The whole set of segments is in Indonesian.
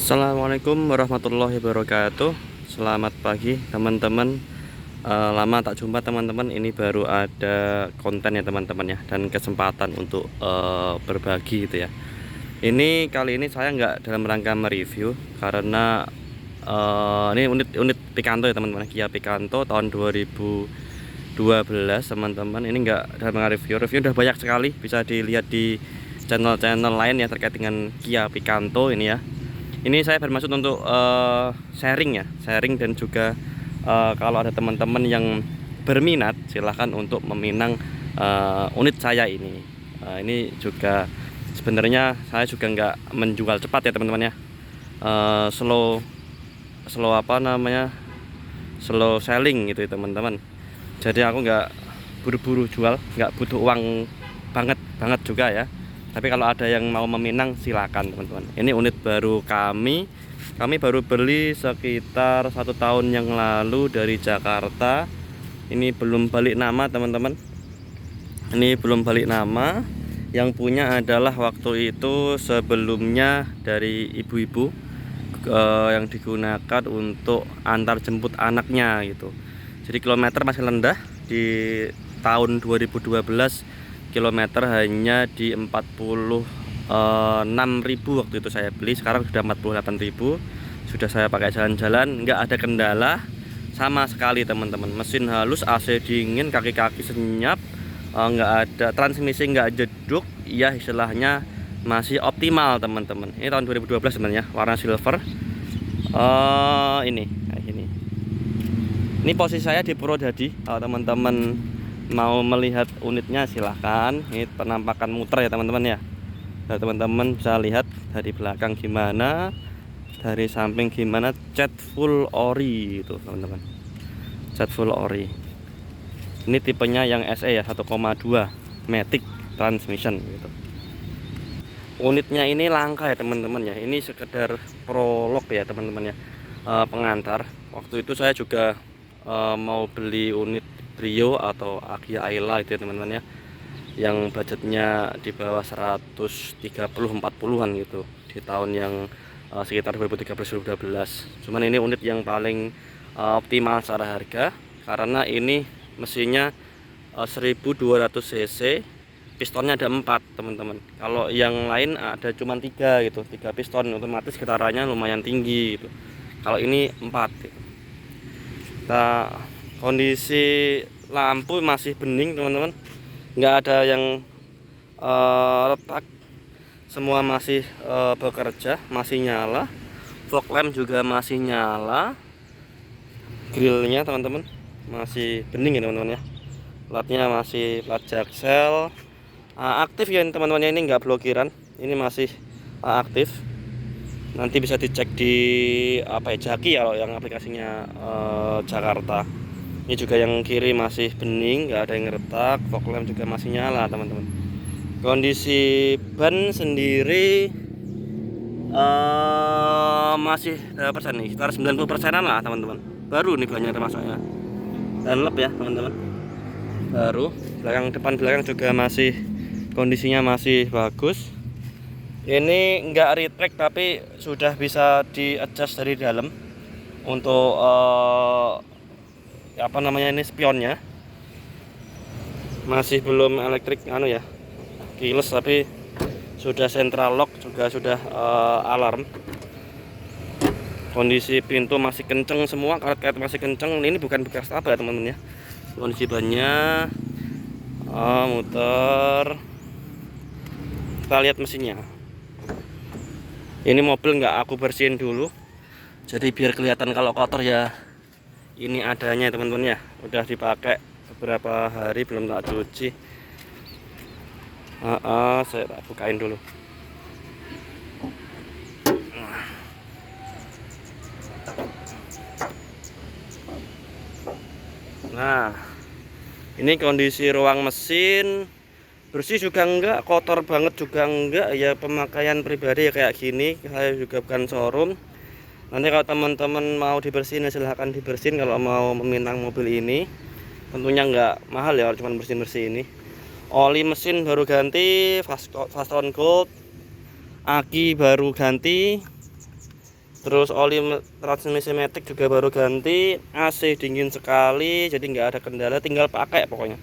Assalamualaikum warahmatullahi wabarakatuh. Selamat pagi teman-teman. Lama tak jumpa teman-teman. Ini baru ada konten ya teman-teman ya, dan kesempatan untuk berbagi gitu ya. Ini kali ini saya nggak dalam rangka mereview karena ini unit Picanto ya teman-teman, Kia Picanto tahun 2012 teman-teman. Ini nggak dalam rangka review. Review udah banyak sekali, bisa dilihat di channel-channel lain ya terkait dengan Kia Picanto ini ya. Ini saya bermaksud untuk sharing ya, sharing dan juga kalau ada teman-teman yang berminat silahkan untuk meminang unit saya ini. Ini juga sebenarnya saya juga nggak menjual cepat ya teman-teman ya. Slow apa namanya, slow selling gitu ya teman-teman. Jadi aku nggak buru-buru jual, nggak butuh uang banget juga ya. Tapi kalau ada yang mau meminang silakan teman-teman. Ini unit baru kami baru beli sekitar 1 tahun yang lalu dari Jakarta. Ini belum balik nama teman-teman. Ini belum balik nama. Yang punya adalah waktu itu sebelumnya dari ibu-ibu yang digunakan untuk antar jemput anaknya gitu. Jadi kilometer masih rendah di tahun 2012. Kilometer hanya di 46.000 waktu itu saya beli. Sekarang sudah 48.000. Sudah saya pakai jalan-jalan, nggak ada kendala sama sekali teman-teman. Mesin halus, AC dingin, kaki-kaki senyap, nggak ada transmisi, nggak jeduk ya, istilahnya masih optimal teman-teman. Ini tahun 2012 sebenarnya, warna silver. Ini kayak gini. Ini posisi saya di Purwodadi. Kalau teman-teman mau melihat unitnya silahkan. Ini penampakan muter ya teman-teman ya. Nah, teman-teman bisa lihat dari belakang gimana, dari samping gimana. Cat full ori itu teman-teman, cat full ori. Ini tipenya yang SE ya, 1,2 matic transmission gitu. Unitnya ini langka ya teman-teman ya. Ini sekedar prolog ya teman-teman ya, pengantar. Waktu itu saya juga mau beli unit Brio atau Agya Ayla itu ya teman-teman ya, yang budgetnya di bawah 130-40an gitu di tahun yang sekitar 2013-2012. Cuman ini unit yang paling optimal secara harga karena ini mesinnya 1200 cc, pistonnya ada 4 teman-teman. Kalau yang lain ada cuma 3 gitu, 3 piston, otomatis getarannya lumayan tinggi gitu. Kalau ini 4 gitu. Nah, kondisi lampu masih bening teman-teman, nggak ada yang retak, semua masih bekerja, masih nyala. Fog lamp juga masih nyala. Grillnya teman-teman masih bening ya teman-teman ya. Platnya masih plat jaksel, aktif ya teman-teman ya. Ini nggak blokiran, ini masih aktif. Nanti bisa dicek di apa ya, Jaki ya, yang aplikasinya Jakarta. Ini juga yang kiri masih bening, nggak ada yang retak. Fog lamp juga masih nyala teman-teman. Kondisi ban sendiri masih berapa persen nih, sekitar 90%an lah teman-teman. Baru nih banyak termasuknya, dan lep ya teman-teman, baru. Depan belakang juga masih kondisinya masih bagus. Ini nggak retract tapi sudah bisa di adjust dari dalam untuk apa namanya ini, spionnya. Masih belum elektrik ya, keyless, tapi sudah central lock, juga sudah alarm. Kondisi pintu masih kenceng semua, karet-karet masih kenceng. Ini bukan bekas apa ya teman-teman ya. Kondisi bannya, muter. Kita lihat mesinnya. Ini mobil nggak aku bersihin dulu, jadi biar kelihatan kalau kotor ya. Ini adanya teman-teman ya, udah dipakai beberapa hari, belum tak cuci. Saya tak bukain dulu. Nah, ini kondisi ruang mesin, bersih juga enggak, kotor banget juga enggak ya. Pemakaian pribadi ya kayak gini. Saya juga bukan showroom. Nanti kalau teman-teman mau dibersihin silahkan dibersihin. Kalau mau meminang mobil ini tentunya nggak mahal ya, cuma bersih ini. Oli mesin baru ganti, fast on gold, aki baru ganti. Terus oli transmisi matic juga baru ganti, AC dingin sekali, jadi nggak ada kendala, tinggal pakai pokoknya.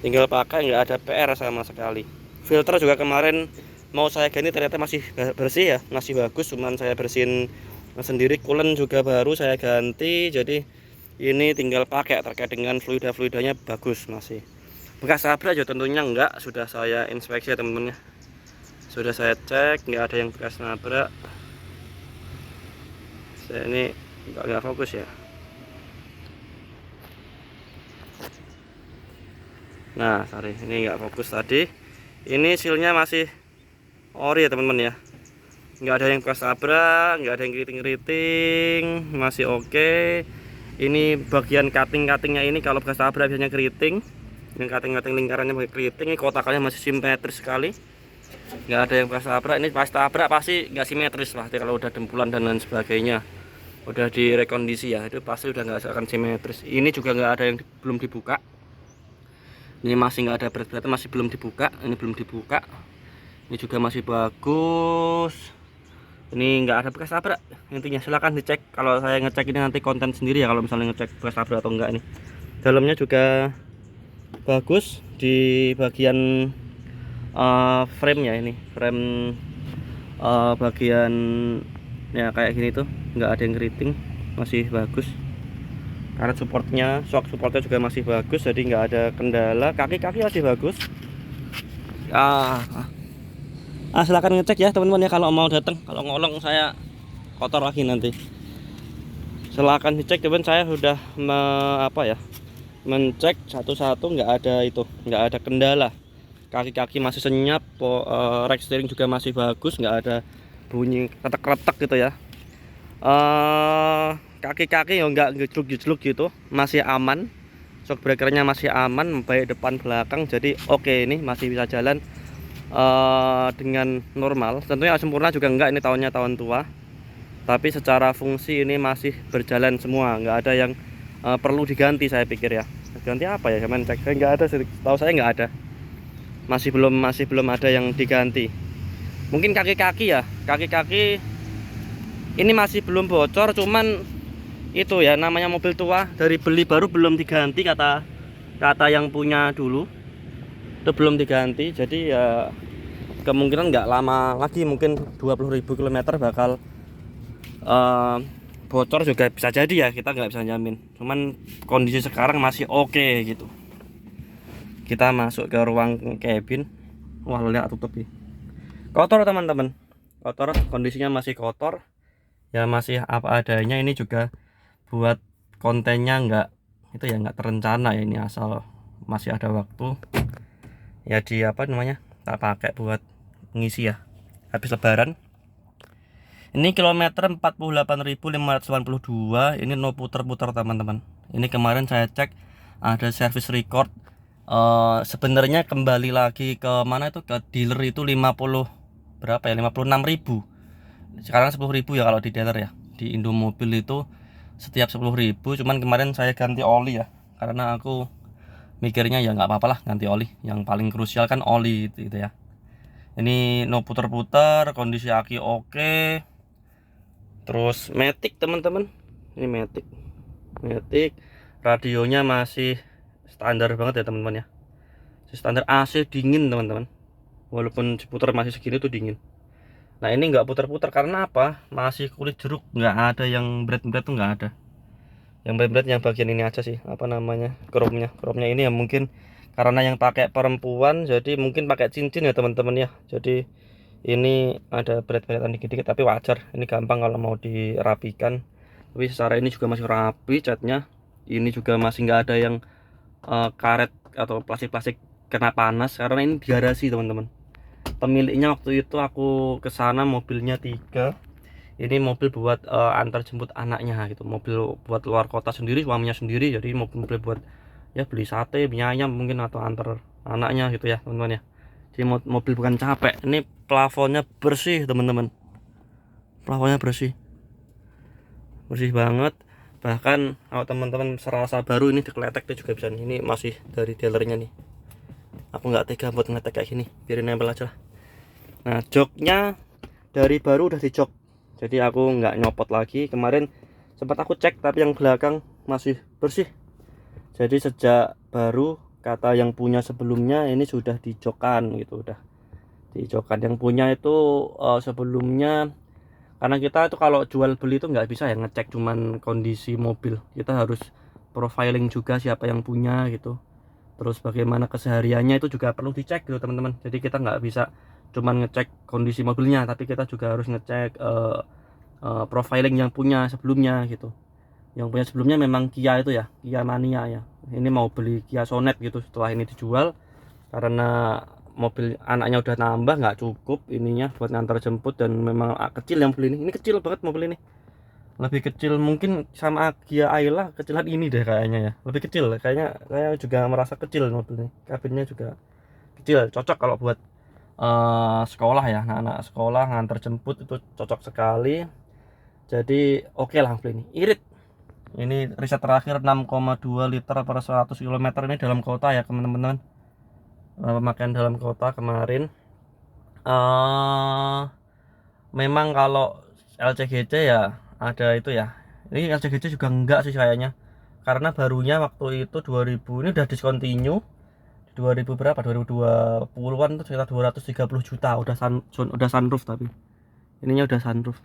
Tinggal pakai, nggak ada PR sama sekali. Filter juga kemarin mau saya ganti ternyata masih bersih ya, masih bagus, cuman saya bersihin sendiri. Coolant juga baru saya ganti, jadi ini tinggal pakai. Terkait dengan fluidanya bagus masih. Bekas tabrak juga tentunya enggak, sudah saya inspeksi ya teman-teman ya. Sudah saya cek, nggak ada yang bekas nabrak. Saya ini nggak fokus ya. Nah, sorry, ini nggak fokus tadi. Ini sealnya masih ori ya teman-teman ya. Nggak ada yang bekas tabrak, nggak ada yang keriting-keriting, masih oke. Ini bagian cutting-cuttingnya ini kalau bekas tabrak biasanya keriting. Ini cutting-cutting lingkarannya pakai keriting. Ini kotakannya masih simetris sekali. Nggak ada yang bekas tabrak. Ini pas tabrak pasti nggak simetris pasti kalau udah dempulan dan lain sebagainya. Udah direkondisi ya, itu pasti udah nggak akan simetris. Ini juga nggak ada yang belum dibuka. Ini masih nggak ada berat-berat, masih belum dibuka. Ini belum dibuka. Ini juga masih bagus. Ini nggak ada bekas tabrak. Intinya silahkan dicek. Kalau saya ngecek ini nanti konten sendiri ya kalau misalnya ngecek bekas tabrak atau enggak. Ini dalamnya juga bagus di bagian frame ya. Ini frame bagian ya kayak gini tuh nggak ada yang keriting, masih bagus. Karet supportnya, shock supportnya juga masih bagus, jadi nggak ada kendala. Kaki-kaki masih bagus. Silahkan ngecek ya teman-teman ya kalau mau datang. Kalau ngolong saya kotor lagi nanti. Silahkan dicek teman, saya sudah mencek satu-satu, nggak ada itu, nggak ada kendala. Kaki-kaki masih senyap, rack steering juga masih bagus, nggak ada bunyi retak-retak gitu ya. Kaki-kaki ya nggak gejluk-gejluk gitu, masih aman. Shock breakernya masih aman, baik depan belakang, jadi oke, ini masih bisa jalan dengan normal. Tentunya sempurna juga enggak, ini tahunnya tahun tua, tapi secara fungsi ini masih berjalan semua, nggak ada yang perlu diganti. Saya pikir ya, ganti apa ya, cuman cek nggak ada, tahu saya nggak ada, masih belum ada yang diganti. Mungkin kaki-kaki ya, kaki-kaki ini masih belum bocor, cuman itu ya namanya mobil tua, dari beli baru belum diganti, kata yang punya dulu itu belum diganti. Jadi ya kemungkinan nggak lama lagi, mungkin 20.000 km bakal bocor juga bisa jadi ya, kita nggak bisa jamin. Cuman kondisi sekarang masih oke gitu. Kita masuk ke ruang cabin. Wah, lihat tutup ya. Kotor teman-teman, kotor, kondisinya masih kotor ya, masih apa adanya. Ini juga buat kontennya nggak terencana ya, ini asal masih ada waktu ya, di tak pakai buat ngisi ya habis lebaran. Ini kilometer 48.582, ini no puter-puter teman-teman. Ini kemarin saya cek ada service record. Sebenarnya kembali lagi ke mana itu, ke dealer itu 56.000. Sekarang 10.000 ya kalau di dealer ya. Di Indomobil itu setiap 10.000. Cuman kemarin saya ganti oli ya, karena aku mikirnya ya nggak apa-apa lah ganti oli. Yang paling krusial kan oli itu ya. Ini no puter-puter, kondisi aki oke. Terus matic teman-teman, ini matic, radionya masih standar banget ya teman-teman ya, standar. AC dingin teman-teman, walaupun diputar masih segini tuh dingin. Nah ini nggak putar-putar karena apa, masih kulit jeruk, nggak ada yang berat-berat tuh, nggak ada yang berat-berat. Yang bagian ini aja sih, kromnya ini ya, mungkin karena yang pakai perempuan jadi mungkin pakai cincin ya teman-teman ya, jadi ini ada berat-beratan dikit-dikit, tapi wajar, ini gampang kalau mau dirapikan. Tapi secara ini juga masih rapi catnya. Ini juga masih nggak ada yang karet atau plastik-plastik kena panas, karena ini di garasi teman-teman. Pemiliknya waktu itu aku kesana, mobilnya 3. Ini mobil buat antar jemput anaknya gitu, mobil buat luar kota sendiri, suaminya sendiri. Jadi mobil buat ya beli sate, mie ayam mungkin, atau antar anaknya gitu ya teman-teman ya. Jadi mobil bukan capek. Ini plafonnya bersih teman-teman, plafonnya bersih banget. Bahkan kalau teman-teman serasa baru, ini dikeletek tuh juga bisa. Ini masih dari dealernya nih, aku nggak tega buat ngeletek kayak gini, biarin nempel aja lah. Nah joknya dari baru udah dijok jadi aku nggak nyopot lagi. Kemarin sempat aku cek tapi yang belakang masih bersih. Jadi sejak baru kata yang punya sebelumnya ini sudah dijokan gitu, udah dijokan. Yang punya itu sebelumnya, karena kita itu kalau jual beli itu nggak bisa ya ngecek cuman kondisi mobil, kita harus profiling juga siapa yang punya gitu, terus bagaimana kesehariannya itu juga perlu dicek gitu teman-teman. Jadi kita nggak bisa cuman ngecek kondisi mobilnya, tapi kita juga harus ngecek profiling yang punya sebelumnya gitu. Yang punya sebelumnya memang Kia itu ya, Kia Mania ya. Ini mau beli Kia Sonet gitu setelah ini dijual, karena mobil anaknya udah nambah, nggak cukup ininya buat ngantar jemput, dan memang kecil yang beli ini kecil banget mobil ini, lebih kecil mungkin sama Kia Ayla, kecilan ini deh kayaknya ya, lebih kecil kayaknya. Saya juga merasa kecil mobil ini, kabinnya juga kecil, cocok kalau buat sekolah ya, anak-anak sekolah ngantar jemput itu cocok sekali. Jadi oke lah mobil ini, irit. Ini riset terakhir 6,2 liter per 100 km ini dalam kota ya teman-teman. Pemakaian dalam kota kemarin. Memang kalau LCGC ya ada itu ya. Ini LCGC juga enggak sih kayaknya, karena barunya waktu itu 2000, ini udah discontinue 2000 berapa, 2020-an itu sekitar 230 juta, udah sunroof, tapi ininya udah sunroof.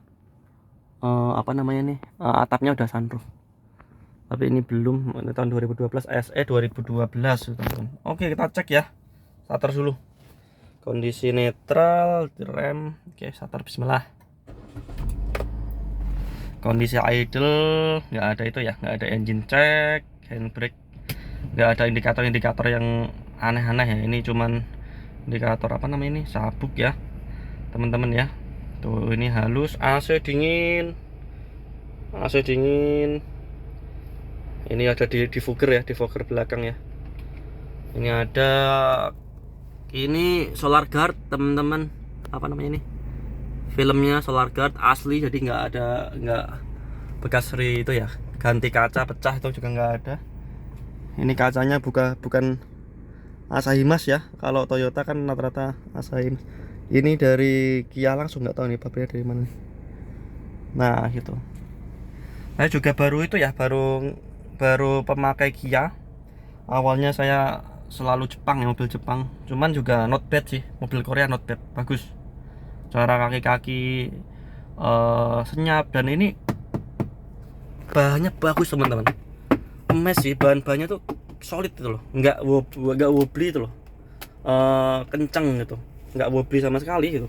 Apa namanya nih, atapnya udah sunroof, tapi ini belum. Ini tahun 2012, SE 2012 teman-teman. Oke, kita cek ya, starter dulu, kondisi netral, rem. Oke, starter, bismillah. Kondisi idle nggak ada itu ya, nggak ada engine check, handbrake, nggak ada indikator-indikator yang aneh-aneh ya. Ini cuman indikator apa namanya ini, sabuk ya teman-teman ya. Tuh ini halus, AC dingin, AC dingin. Ini ada di defogger ya, defogger belakang ya. Ini ada, ini solar guard teman-teman, apa namanya ini, filmnya solar guard asli, jadi nggak bekas itu ya, ganti kaca pecah itu juga nggak ada. Ini kacanya bukan Asahimas ya, kalau Toyota kan rata-rata Asahimas. Ini dari Kia langsung, nggak tahu nih pabriknya dari mana. Nah gitu. Saya juga baru itu ya, baru pemakai Kia. Awalnya saya selalu Jepang ya, mobil Jepang. Cuman juga not bad sih, mobil Korea not bad, bagus. Cara kaki-kaki senyap, dan ini bahannya bagus teman-teman. Emes sih, bahannya tuh solid gitu loh, nggak wobbly itu loh, kenceng gitu, nggak wobbly sama sekali gitu,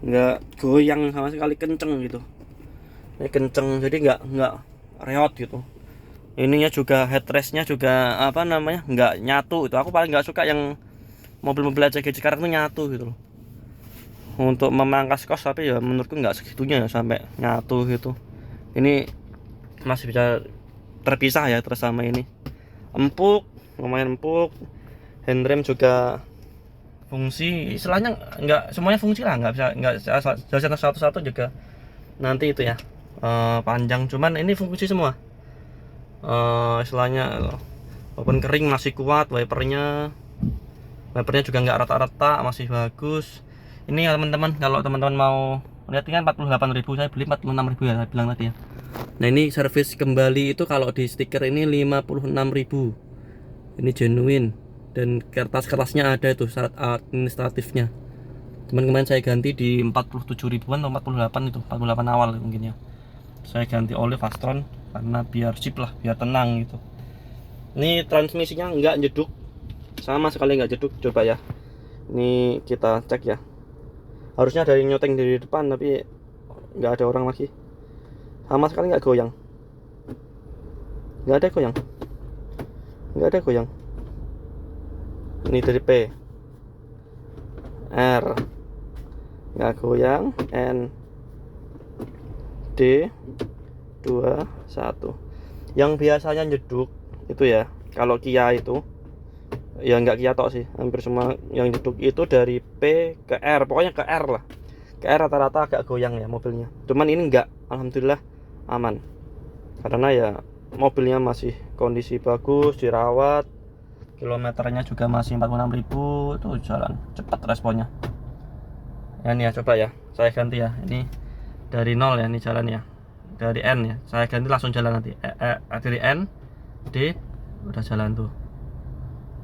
nggak goyang sama sekali, kenceng gitu. Ini kenceng, jadi nggak reot gitu. Ininya juga headrestnya juga apa namanya, nggak nyatu itu. Aku paling nggak suka yang mobil-mobil LCGC sekarang tuh nyatu gitu loh, untuk memangkas kos, tapi ya menurutku nggak segitunya ya sampai nyatu gitu. Ini masih bisa terpisah ya terus sama ini. Empuk, lumayan empuk. Handrem juga fungsi, istilahnya nggak semuanya fungsi lah, nggak satu-satu juga nanti itu ya panjang, cuman ini fungsi semua. Istilahnya walaupun kering masih kuat, wipernya juga nggak rata-rata, masih bagus. Ini ya teman-teman, kalau teman-teman mau lihat kan 48.000, saya beli 46.000 ya saya bilang tadi ya. Nah ini servis kembali itu kalau di stiker ini 56.000, ini genuine, dan kertas-kertasnya ada itu, syarat administratifnya. Cuman kemarin saya ganti di 47 ribuan atau 48 itu, 48 awal mungkin ya. Saya ganti oli Fastron karena biar sip lah, biar tenang gitu. Ini transmisinya nggak jeduk, sama sekali nggak jeduk. Coba ya, ini kita cek ya. Harusnya dari nyoteng dari depan, tapi nggak ada orang lagi, sama sekali nggak goyang, nggak ada goyang. Ini dari P, R nggak goyang, N, D 21. Yang biasanya jeduk itu ya, kalau Kia itu ya nggak Kia tok sih, hampir semua yang jeduk itu dari P ke R, pokoknya ke R lah. Ke R rata-rata agak goyang ya mobilnya. Cuman ini enggak, alhamdulillah aman, karena ya mobilnya masih kondisi bagus, dirawat, kilometernya juga masih 46.000, itu jalan cepat responnya. Ya ini ya, coba ya saya ganti ya. Ini dari nol ya, ini jalan ya, dari N ya, saya ganti langsung jalan nanti. Dari N D udah jalan tuh,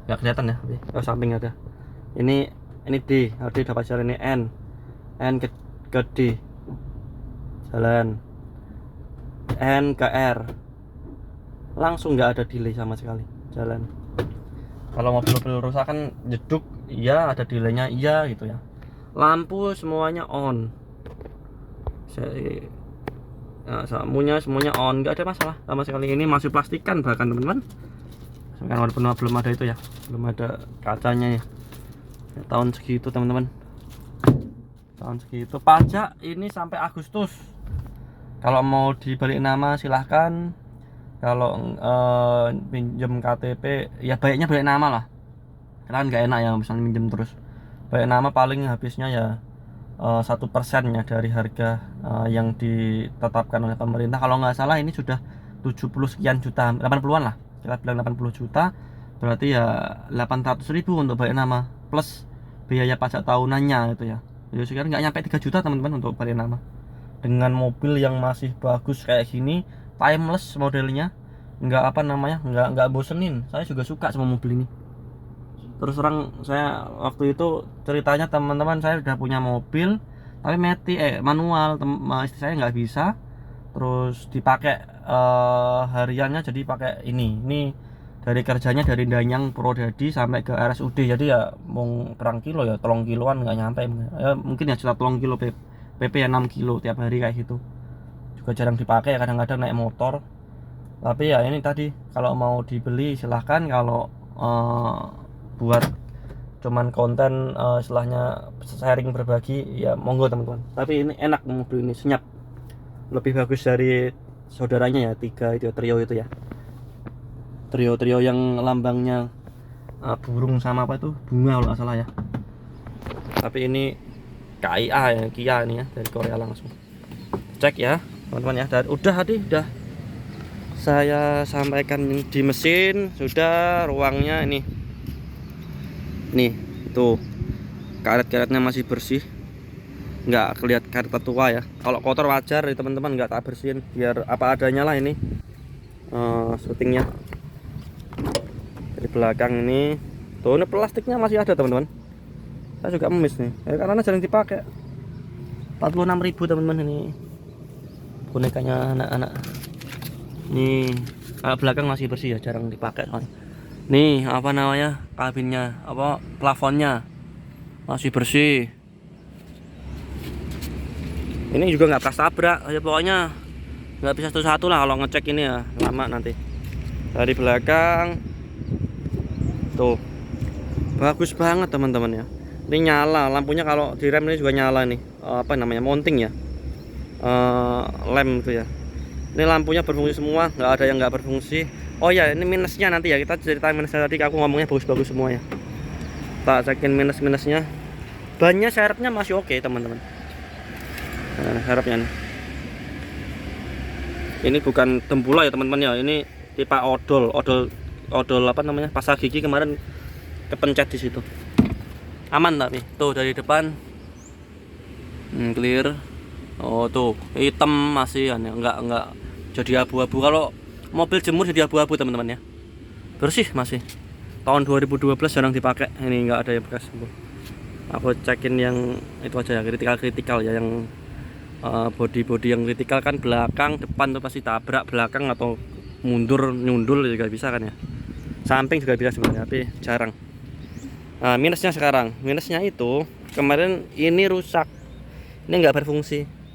nggak kelihatan ya, oh samping ada. Ini D, D dapat jalan. Ini N ke D jalan, N ke R langsung, nggak ada delay sama sekali jalan. Kalau mobil-mobil rusak kan jeduk, iya ada delaynya, iya gitu ya. Lampu semuanya on, semuanya on, nggak ada masalah sama sekali. Ini masih plastikan bahkan teman-teman, kan belum ada itu ya, belum ada kacanya ya. Tahun segitu teman-teman, tahun segitu. Pajak ini sampai Agustus. Kalau mau dibalik nama silahkan. Kalau pinjem KTP ya baiknya balik nama lah, karena kan nggak enak ya misalnya minjem terus. Balik nama paling habisnya ya 1% ya dari harga yang ditetapkan oleh pemerintah. Kalau nggak salah ini sudah 70 sekian juta, 80-an lah, kita bilang 80 juta, berarti ya 800.000 untuk balik nama plus biaya pajak tahunannya itu ya. Jadi sekarang nggak nyampe 3 juta teman-teman untuk balik nama, dengan mobil yang masih bagus kayak gini, timeless modelnya, nggak nggak bosenin. Saya juga suka sama mobil ini. Terus terang, saya waktu itu ceritanya teman-teman, saya udah punya mobil tapi manual, istri saya nggak bisa, terus dipakai hariannya, jadi pakai ini dari kerjanya dari Danyang Purwodadi sampai ke RSUD, jadi ya mau perang kilo ya, 3 kiloan nggak nyampe ya, mungkin ya sekitar 3 kilo, PP ya 6 kilo tiap hari kayak gitu. Juga jarang dipakai, kadang-kadang naik motor. Tapi ya ini tadi, kalau mau dibeli silahkan, kalau buat cuman konten istilahnya sharing berbagi ya monggo teman-teman. Tapi ini enak, mobil ini senyap, lebih bagus dari saudaranya ya, 3 itu trio itu ya, trio yang lambangnya burung sama apa itu, bunga kalau nggak salah ya. Tapi ini KIA ya, Kia ini ya, dari Korea langsung. Cek ya teman-teman ya, dan udah saya sampaikan di mesin, sudah ruangnya ini tuh, karet-karetnya masih bersih, nggak kelihatan karet tua ya. Kalau kotor wajar ya teman-teman, nggak tak bersihin, biar apa adanya lah. Ini syutingnya dari belakang ini tuh, ini plastiknya masih ada teman-teman. Saya juga emis nih ya, karena jarang dipakai. 46.000 teman-teman, ini bonekanya anak-anak. Nih kalau belakang masih bersih ya, jarang dipakai soalnya. Nih kabinnya, plafonnya masih bersih. Ini juga nggak pernah tabrak ya, pokoknya nggak bisa satu-satu lah kalau ngecek ini ya, lama nanti. Dari belakang tuh bagus banget teman-teman ya. Ini nyala lampunya, kalau di rem ini juga nyala nih, mounting ya, lem itu ya. Ini lampunya berfungsi semua, nggak ada yang nggak berfungsi. Oh ya, ini minusnya nanti ya, kita ceritain minusnya. Tadi aku ngomongnya bagus-bagus semua ya, tak cekin minusnya. Bannya serepnya masih oke teman-teman. Nah, serepnya nih, ini bukan tempula ya teman-teman ya, ini tipe odol pasta gigi kemarin kepencet di situ. Aman tapi tuh dari depan clear. Oh tuh hitam masih ya, enggak jadi abu-abu. Kalau mobil jemur jadi abu-abu teman-teman ya, bersih masih. Tahun 2012 jarang dipakai, ini enggak ada yang bekas. Aku cekin yang itu aja ya, kritikal ya, yang body yang kritikal kan belakang, depan tuh pasti tabrak belakang atau nyundul juga bisa kan ya. Samping juga bisa sebenarnya, tapi jarang. Nah, minusnya itu kemarin ini rusak, ini nggak berfungsi.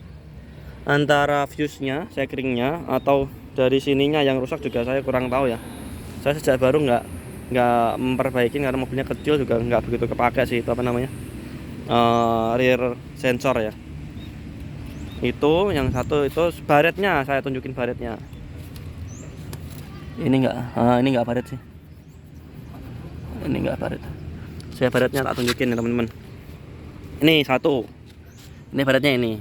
Antara fuse-nya, sekringnya, atau dari sininya yang rusak juga saya kurang tahu ya. Saya sejak baru nggak memperbaiki, karena mobilnya kecil juga nggak begitu kepake sih itu rear sensor ya. Itu yang satu itu baretnya, saya tunjukin baretnya. Ini nggak baret sih. Ini nggak baret. Saya baretnya tak tunjukin ya teman-teman. Ini satu. Ini baretnya ini.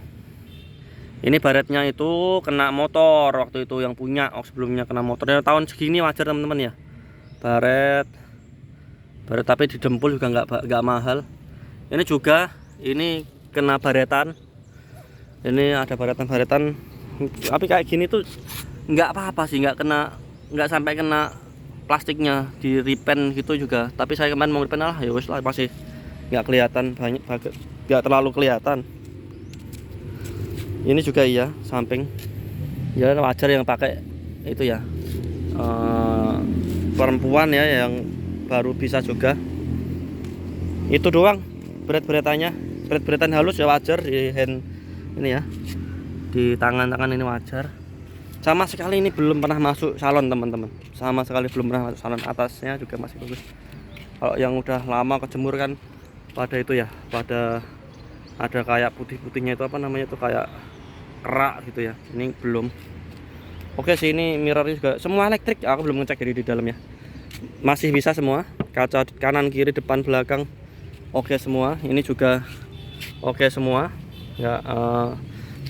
Ini baretnya itu kena motor waktu itu yang punya, sebelumnya kena motornya. Tahun segini wajar teman-teman ya. Baret tapi didempul juga nggak mahal. Ini juga kena baretan. Ini ada baretan-baretan, tapi kayak gini tuh nggak apa-apa sih, nggak sampai kena plastiknya di repaint gitu juga. Tapi saya kemarin mau repaint lah, ya wes lah, masih nggak kelihatan banyak, nggak terlalu kelihatan. Ini juga iya, samping ya wajar yang pakai itu ya, perempuan ya yang baru bisa juga. Itu doang berat-beratannya, berat-beratan halus ya wajar di hand ini ya, di tangan-tangan ini wajar. Sama sekali ini belum pernah masuk salon teman-teman, sama sekali belum pernah masuk salon. Atasnya juga masih bagus. Kalau yang udah lama kejemur kan pada itu ya, pada ada kayak putih-putihnya, itu apa namanya, itu kayak kerak gitu ya. Ini belum. Oke sih, ini mirrornya juga semua elektrik, aku belum ngecek dari di dalamnya. Masih bisa semua, kaca kanan kiri depan belakang oke semua. Ini juga oke semua ya,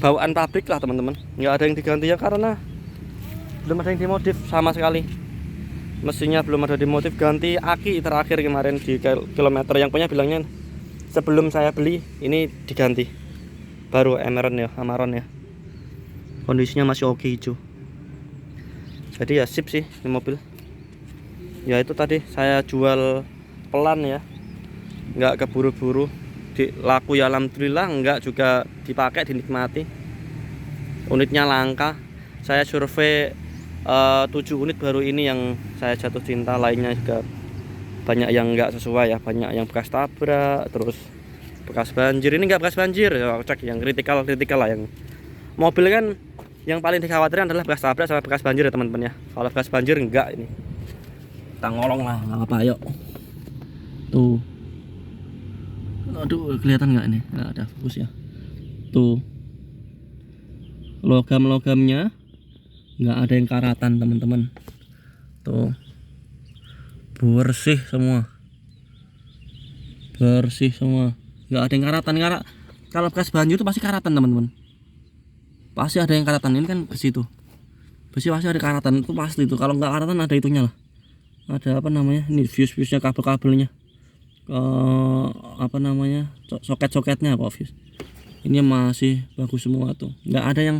bawaan pabrik lah teman-teman, nggak ada yang diganti ya, karena belum ada yang dimodif sama sekali. Mesinnya belum ada dimodif, ganti aki terakhir kemarin di kilometer. Yang punya bilangnya sebelum saya beli ini diganti, baru Amaron ya, kondisinya masih oke, hijau. Jadi ya sip sih ini mobil. Ya itu tadi saya jual pelan ya, nggak keburu-buru. Laku ya alhamdulillah, enggak juga dipakai, dinikmati. Unitnya langka. Saya survei 7 unit baru ini yang saya jatuh cinta. Lainnya juga banyak yang enggak sesuai ya, banyak yang bekas tabrak, terus bekas banjir. Ini enggak bekas banjir ya, cek yang kritikal lah. Yang mobil kan yang paling dikhawatirkan adalah bekas tabrak sama bekas banjir ya teman-teman ya. Kalau bekas banjir enggak, ini kita ngolong lah, nggak apa-apa. Yuk tuh, aduh kelihatan nggak ini? Nggak ada fokus ya. Tuh logam-logamnya nggak ada yang karatan teman-teman. Tuh bersih semua, nggak ada yang karatan. Kalau bekas banjir itu pasti karatan teman-teman, pasti ada yang karatan. Ini kan besi tuh, besi pasti ada karatan itu pasti. Itu kalau nggak karatan ada itunya lah, ada apa namanya, ini fuse-nya, kabel-kabelnya, apa namanya, soket-soketnya apa fuse. Ini masih bagus semua tuh, nggak ada yang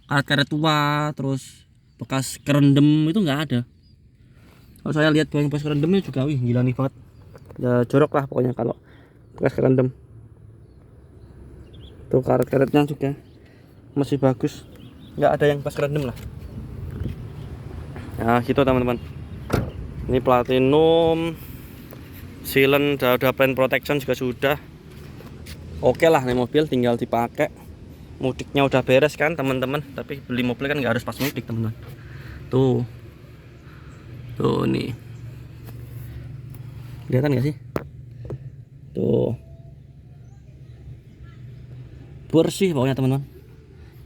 karet-karet tua terus bekas kerendam, itu nggak ada. Kalau saya lihat bekas kerendamnya juga, wih gila nih banget ya, jorok lah pokoknya kalau bekas kerendam. Tuh karet-karetnya juga masih bagus, nggak ada yang bekas kerendam lah ya gitu teman-teman. Ini platinum, sealant udah paint protection juga sudah oke lah nih mobil, tinggal dipakai. Mudiknya udah beres kan teman-teman, tapi beli mobil kan nggak harus pas mudik teman-teman. Tuh nih, kelihatan nggak sih? Tuh bersih pokoknya teman-teman.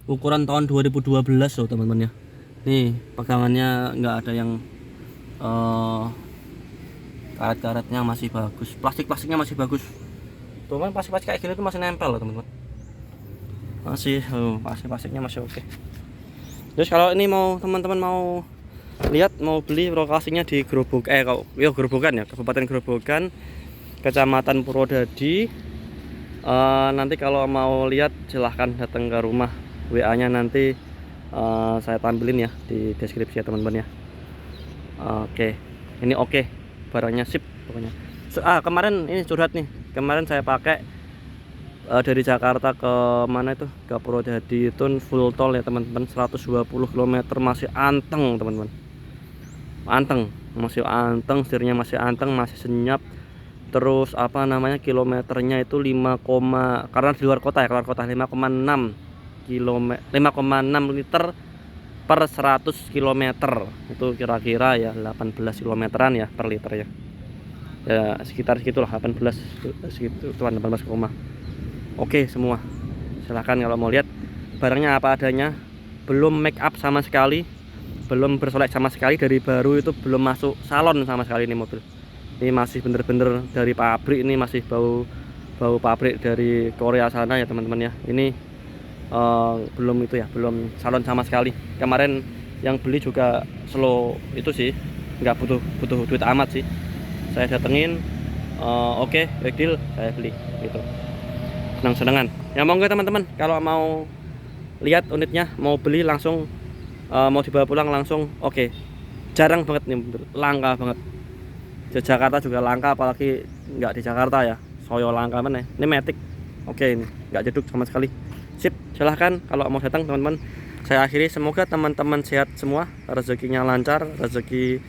Ukuran tahun 2012 loh teman-teman ya. Nih pegangannya nggak ada yang karet-karetnya masih bagus, plastiknya masih bagus. Tuh kan plastik kayak gini tuh masih nempel loh teman-teman, masih plastiknya masih oke. Terus kalau ini mau teman-teman mau lihat, mau beli, lokasinya di Grobogan ya, Kabupaten Grobogan, Kecamatan Purwodadi. Nanti kalau mau lihat silahkan datang ke rumah, WA nya nanti saya tampilin ya di deskripsi ya teman-teman ya. Oke, ini oke, barangnya sip pokoknya. Kemarin ini curhat nih, kemarin saya pakai dari Jakarta ke mana itu, ke Purwodadi, itu full tol ya teman-teman, 120 km masih anteng teman-teman, masih anteng, setirnya masih anteng, masih senyap. Terus apa namanya, kilometernya itu 5, karena di luar kota ya, keluar kota 5,6 liter per 100 km. Itu kira-kira ya 18 kilometeran ya per liter ya. Ya sekitar segitulah, 18 segitu tuan, 18, oke semua. Silahkan kalau mau lihat barangnya apa adanya, belum make up sama sekali, belum bersolek sama sekali, dari baru itu belum masuk salon sama sekali ini mobil. Ini masih bener-bener dari pabrik, ini masih bau pabrik dari Korea sana ya teman-teman ya. Ini belum itu ya, belum salon sama sekali. Kemarin yang beli juga slow itu sih, nggak butuh duit amat sih. Saya datengin, oke, baik deal, saya beli gitu, senang-senangan ya. Monggo teman-teman kalau mau lihat unitnya, mau beli langsung, mau dibawa pulang langsung. Oke. Jarang banget nih, langka banget. Di Jakarta juga langka, apalagi nggak di Jakarta ya. Soyo langka mana? Ini Matic. Oke, ini nggak jeduk sama sekali. Sip, silahkan kalau mau datang teman-teman. Saya akhiri, semoga teman-teman sehat semua, rezekinya lancar, rezeki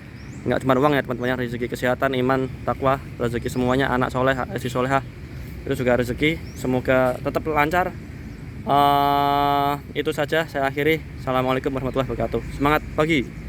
nggak cuma uang ya teman-teman, rezeki kesehatan, iman, takwa, rezeki semuanya, anak soleh, istri solehah, itu juga rezeki. Semoga tetap lancar. Itu saja saya akhiri. Assalamualaikum warahmatullahi wabarakatuh. Semangat pagi.